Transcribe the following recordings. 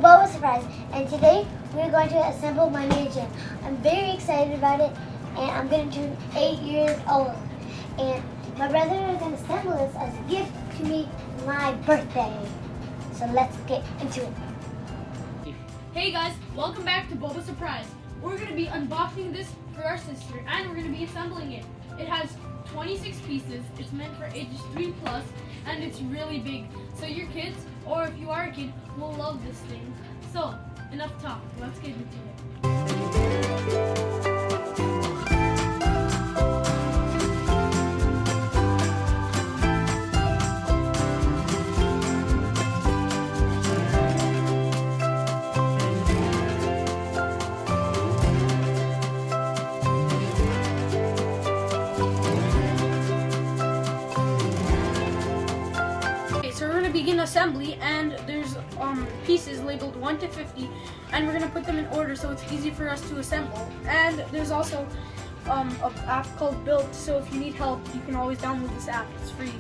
Bobo surprise, and today we're going to assemble my mansion. I'm very excited about it, and I'm going to turn 8 years old. And my brother is going to assemble this as a gift to me for my birthday. So let's get into it. Hey guys, welcome back to Bobo Surprise. We're going to be unboxing this for our sister, and we're going to be assembling it. It has 26 pieces. It's meant for ages 3+, and it's really big. So your kids, or if you are a kid, will love this thing. So, enough talk. Let's get into it. So we're going to begin assembly, and there's pieces labeled 1 to 50, and we're going to put them in order so it's easy for us to assemble. And there's also an app called Build, so if you need help, you can always download this app. It's free.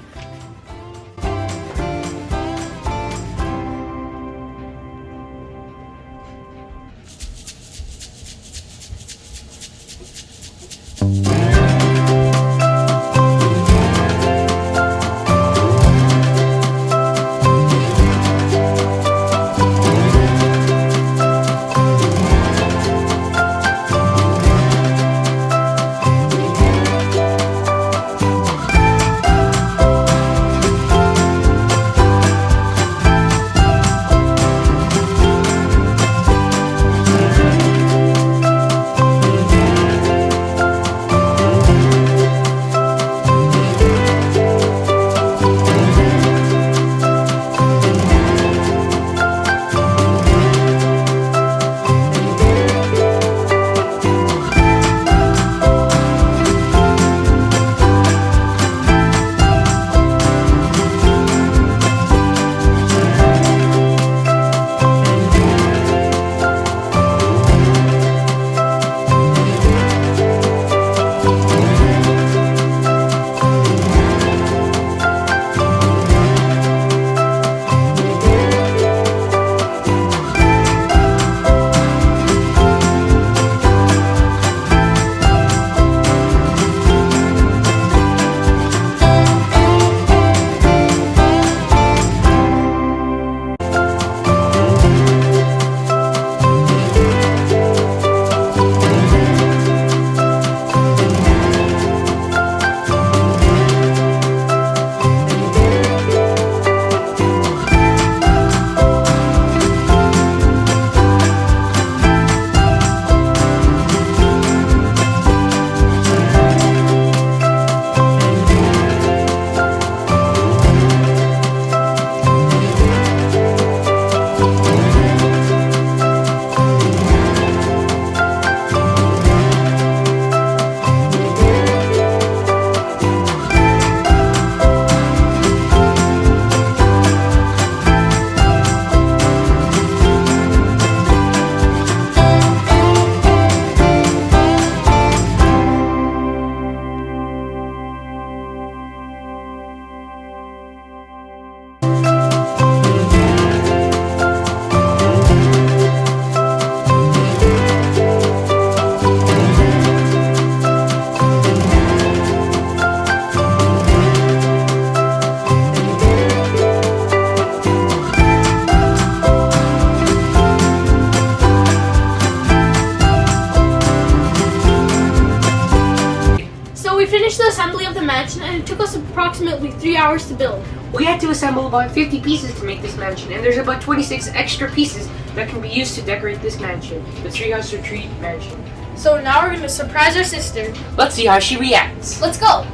Finished the assembly of the mansion, and it took us approximately 3 hours to build. We had to assemble about 50 pieces to make this mansion, and there's about 26 extra pieces that can be used to decorate this mansion, the Treehouse Retreat Mansion. So now we're going to surprise our sister. Let's see how she reacts. Let's go!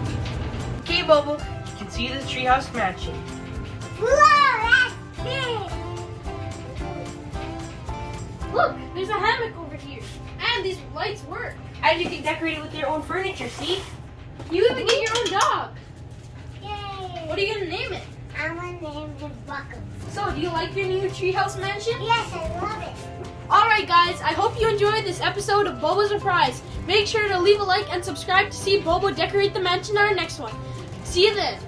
Okay, Bobo, you can see the Treehouse Mansion. Whoa, that's big! Look, there's a hammock over here, and these lights work. And you can decorate it with your own furniture, see? You even get your own dog. Yay! What are you gonna name it? I'm gonna name him Bobo. So, do you like your new treehouse mansion? Yes, I love it. Alright guys, I hope you enjoyed this episode of Bobo Surprise. Make sure to leave a like and subscribe to see Bobo decorate the mansion in our next one. See you then.